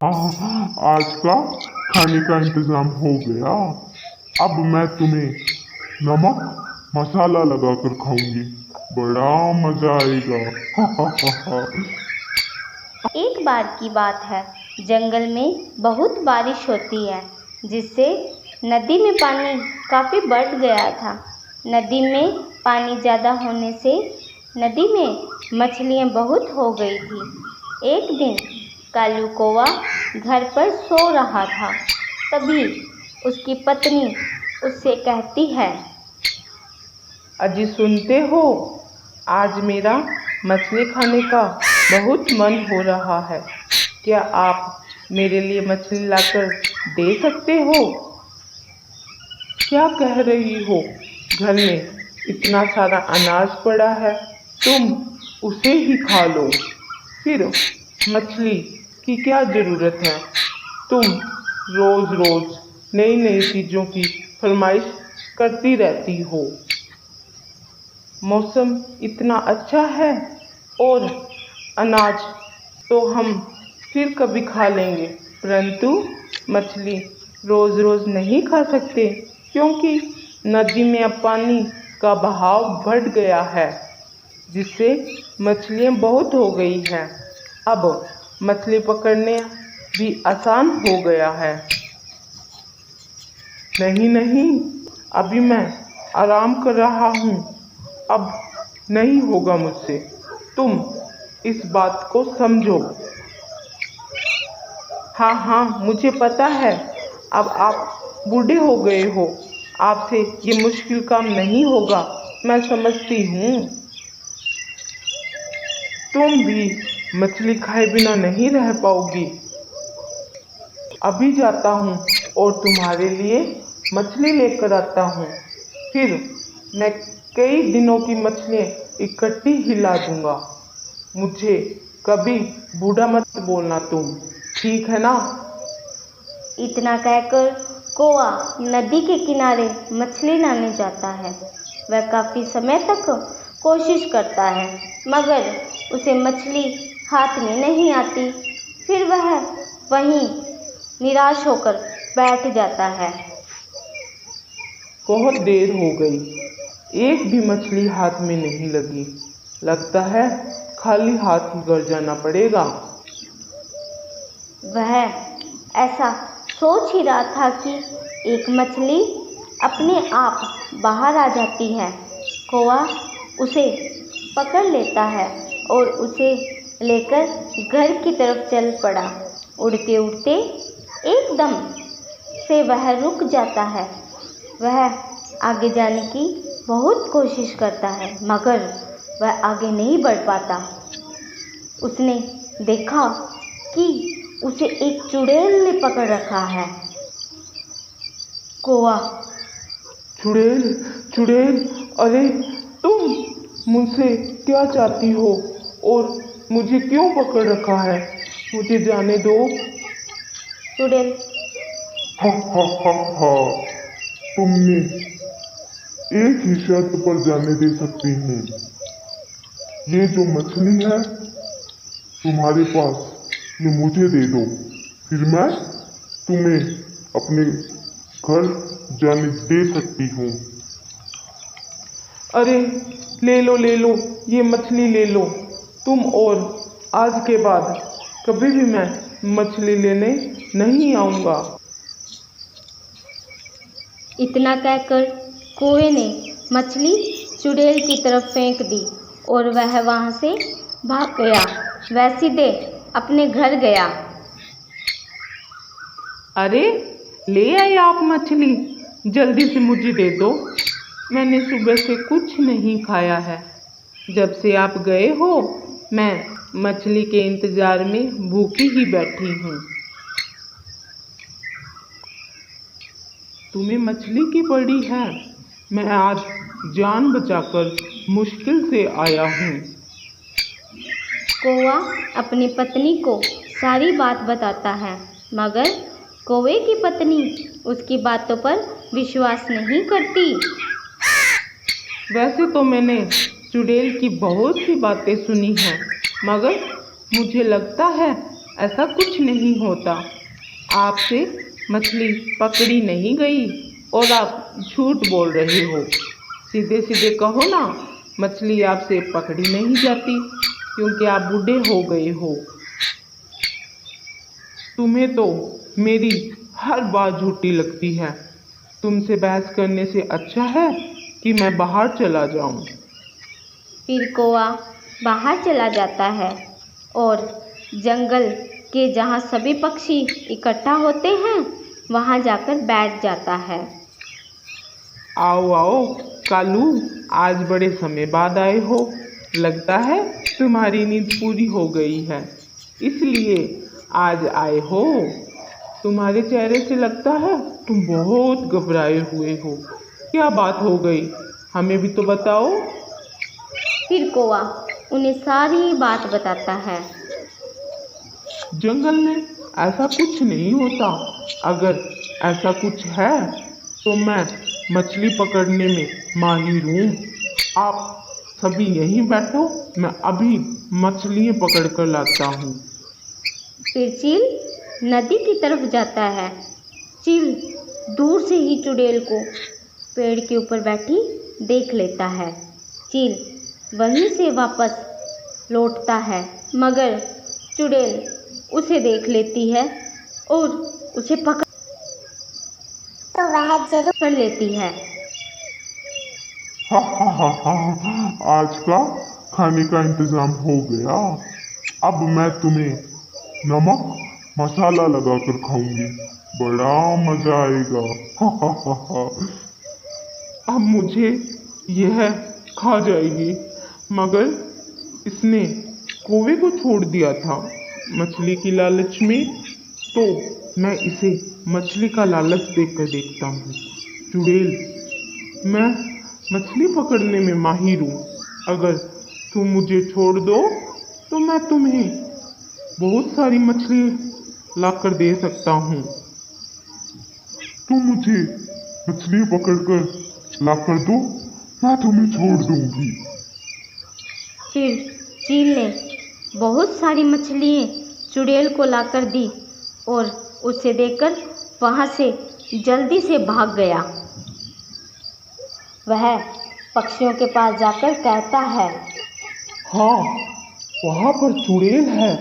आज का खाने का इंतजाम हो गया। अब मैं तुम्हें नमक मसाला लगाकर खाऊंगी, बड़ा मजा आएगा। एक बार की बात है, जंगल में बहुत बारिश होती है, जिससे नदी में पानी काफ़ी बढ़ गया था। नदी में पानी ज़्यादा होने से नदी में मछलियाँ बहुत हो गई थी। एक दिन कालू कौवा घर पर सो रहा था, तभी उसकी पत्नी उससे कहती है। अजी सुनते हो, आज मेरा मछली खाने का बहुत मन हो रहा है। क्या आप मेरे लिए मछली लाकर दे सकते हो? क्या कह रही हो? घर में इतना सारा अनाज पड़ा है, तुम उसे ही खा लो। फिर मछली की क्या ज़रूरत है? तुम रोज़ रोज़ नई नई चीज़ों की फरमाइश करती रहती हो। मौसम इतना अच्छा है और अनाज तो हम फिर कभी खा लेंगे, परंतु मछली रोज़ रोज़ नहीं खा सकते, क्योंकि नदी में अब पानी का बहाव बढ़ गया है, जिससे मछलियाँ बहुत हो गई हैं। अब मछली पकड़ने भी आसान हो गया है। नहीं नहीं, अभी मैं आराम कर रहा हूँ, अब नहीं होगा मुझसे। तुम इस बात को समझो। हाँ हाँ, मुझे पता है, अब आप बूढ़े हो गए हो, आपसे ये मुश्किल काम नहीं होगा, मैं समझती हूँ। तुम भी मछली खाए बिना नहीं रह पाओगी। अभी जाता हूँ और तुम्हारे लिए मछली लेकर आता हूँ, फिर मैं कई दिनों की मछलियाँ इकट्ठी हिला दूंगा। मुझे कभी बूढ़ा मत बोलना तुम, ठीक है ना? इतना कहकर कौवा नदी के किनारे मछली लाने जाता है। वह काफ़ी समय तक कोशिश करता है, मगर उसे मछली हाथ में नहीं आती। फिर वह वहीं निराश होकर बैठ जाता है। बहुत देर हो गई, एक भी मछली हाथ में नहीं लगी। लगता है खाली हाथ ही घर जाना पड़ेगा। वह ऐसा सोच ही रहा था कि एक मछली अपने आप बाहर आ जाती है। कौवा उसे पकड़ लेता है और उसे लेकर घर की तरफ चल पड़ा। उड़ते उड़ते एकदम से वह रुक जाता है। वह आगे जाने की बहुत कोशिश करता है, मगर वह आगे नहीं बढ़ पाता। उसने देखा कि उसे एक चुड़ैल ने पकड़ रखा है। कौवा, चुड़ैल, चुड़ैल, अरे तुम मुझसे क्या चाहती हो और मुझे क्यों पकड़ रखा है? मुझे जाने दो। चुड़ैल, हा, तुमने एक ही शर्त पर जाने दे सकती हूँ। ये जो मछली है तुम्हारे पास, ये मुझे दे दो, फिर मैं तुम्हें अपने घर जाने दे सकती हूँ। अरे ले लो, ये मछली ले लो तुम, और आज के बाद कभी भी मैं मछली लेने नहीं आऊँगा। इतना कहकर कौवे ने मछली चुड़ैल की तरफ फेंक दी और वह वहाँ से भाग गया। वह सीधे अपने घर गया। अरे ले आए आप मछली, जल्दी से मुझे दे दो। मैंने सुबह से कुछ नहीं खाया है। जब से आप गए हो मैं मछली के इंतजार में भूखी ही बैठी हूँ। तुम्हें मछली की पड़ी है? मैं आज जान बचाकर मुश्किल से आया हूँ। कौवा अपनी पत्नी को सारी बात बताता है, मगर कौवे की पत्नी उसकी बातों पर विश्वास नहीं करती। वैसे तो मैंने चुड़ैल की बहुत सी बातें सुनी हैं, मगर मुझे लगता है ऐसा कुछ नहीं होता। आपसे मछली पकड़ी नहीं गई और आप झूठ बोल रहे हो। सीधे सीधे कहो ना, मछली आपसे पकड़ी नहीं जाती क्योंकि आप बूढ़े हो गए हो। तुम्हें तो मेरी हर बात झूठी लगती है। तुमसे बहस करने से अच्छा है कि मैं बाहर चला जाऊं। फिर कौआ बाहर चला जाता है और जंगल के जहाँ सभी पक्षी इकट्ठा होते हैं वहाँ जाकर बैठ जाता है। आओ आओ कालू, आज बड़े समय बाद आए हो। लगता है तुम्हारी नींद पूरी हो गई है, इसलिए आज आए हो। तुम्हारे चेहरे से लगता है तुम बहुत घबराए हुए हो। क्या बात हो गई, हमें भी तो बताओ। फिर कौआ उन्हें सारी बात बताता है। जंगल में ऐसा कुछ नहीं होता। अगर ऐसा कुछ है तो मैं मछली पकड़ने में माहिर हूँ। आप सभी यहीं बैठो, मैं अभी मछलियाँ पकड़ कर लाता हूँ। फिर चील नदी की तरफ जाता है। चील दूर से ही चुड़ैल को पेड़ के ऊपर बैठी देख लेता है। चील वहीं से वापस लौटता है, मगर चुड़ैल उसे देख लेती है और उसे पकड़ तो वह जरूर कर लेती है। आज का खाने का इंतजाम हो गया। अब मैं तुम्हें नमक मसाला लगाकर खाऊंगी, बड़ा मजा आएगा। अब मुझे यह खा जाएगी, मगर इसने कौवे को छोड़ दिया था मछली की लालच में, तो मैं इसे मछली का लालच देकर देखता हूँ। चुड़ैल, मैं मछली पकड़ने में माहिर हूँ। अगर तुम मुझे छोड़ दो तो मैं तुम्हें बहुत सारी मछली लाकर दे सकता हूँ। तुम मुझे मछली पकड़कर लाकर दो, मैं तुम्हें छोड़ दूंगी। फिर चील ने बहुत सारी मछलियाँ चुड़ैल को लाकर दी और उसे देकर वहाँ से जल्दी से भाग गया। वह पक्षियों के पास जाकर कहता है, हाँ, वहाँ पर चुड़ैल है।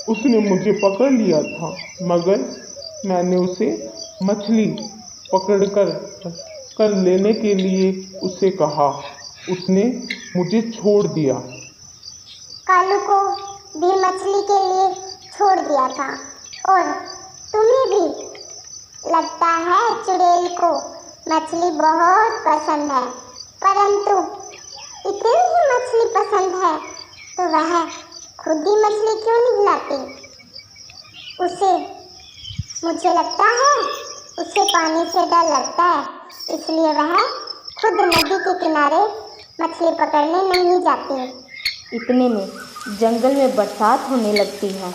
उसने मुझे पकड़ लिया था, मगर मैंने उसे मछली पकड़ लेने के लिए उसे कहा। उसने मुझे छोड़ दिया। कालू को भी मछली के लिए छोड़ दिया था और तुम्हें भी लगता है चुड़ैल को मछली बहुत पसंद है, परंतु इतनी ही मछली पसंद है तो वह खुद ही मछली क्यों नहीं लाती? मुझे लगता है उसे पानी से डर लगता है, इसलिए वह खुद नदी के किनारे मछली पकड़ने नहीं जाती। इतने में जंगल में बरसात होने लगती है।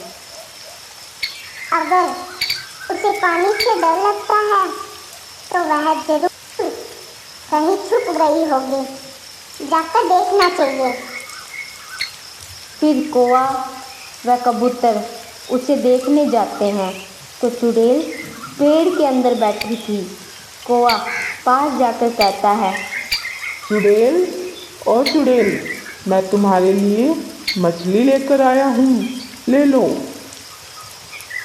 अगर उसे पानी से डर लगता है तो वह जरूर कहीं छुप गई होगी, जाकर देखना चाहिए। फिर कौवा व कबूतर उसे देखने जाते हैं तो चुड़ैल पेड़ के अंदर बैठी थी। कौवा पास जाकर कहता है, चुड़ैल और चुड़ैल, मैं तुम्हारे लिए मछली लेकर आया हूँ, ले लो।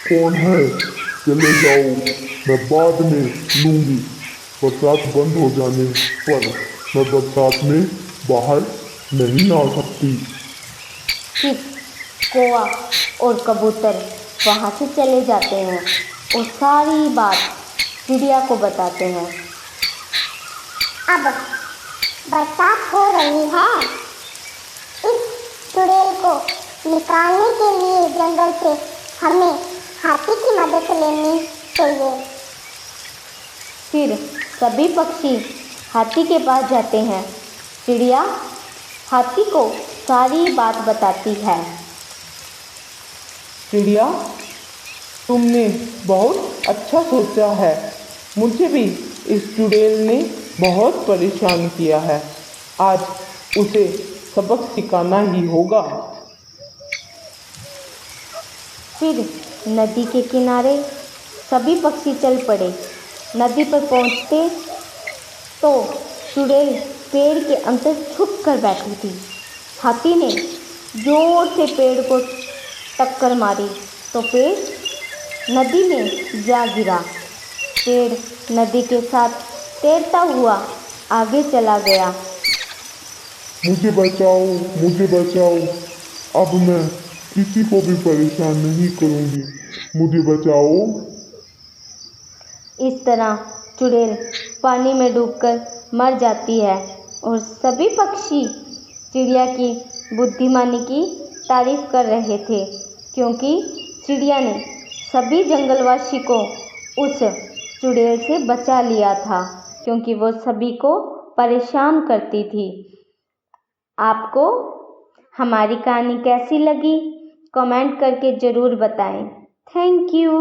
कौन है? चले जाओ, मैं बाद में लूंगी। बरसात बंद हो जाने पर मैं बरसात में बाहर नहीं आ सकती। फिर कौवा और कबूतर वहाँ से चले जाते हैं और सारी बात चिड़िया को बताते हैं। अब बरसात हो रही है, इस चुड़ैल को निकालने के लिए जंगल से हमें हाथी की मदद लेनी चाहिए। फिर सभी पक्षी हाथी के पास जाते हैं। चिड़िया हाथी को सारी बात बताती है। चिड़िया, तुमने बहुत अच्छा सोचा है। मुझे भी इस चुड़ैल ने बहुत परेशान किया है। आज उसे सबक सिखाना ही होगा। फिर नदी के किनारे सभी पक्षी चल पड़े। नदी पर पहुँचते तो चुड़ैल पेड़ के अंदर छुप कर बैठी थी। हाथी ने जोर से पेड़ को टक्कर मारी तो पेड़ नदी में जा गिरा। पेड़ नदी के साथ तैरता हुआ आगे चला गया। मुझे बचाओ, मुझे बचाओ। अब मैं किसी को भी परेशान नहीं करूँगी, मुझे बचाओ। इस तरह चुड़ैल पानी में डूबकर मर जाती है और सभी पक्षी चिड़िया की बुद्धिमानी की तारीफ कर रहे थे, क्योंकि चिड़िया ने सभी जंगलवासी को उस चुड़ैल से बचा लिया था, क्योंकि वो सभी को परेशान करती थी। आपको हमारी कहानी कैसी लगी? कमेंट करके ज़रूर बताएं। Thank you.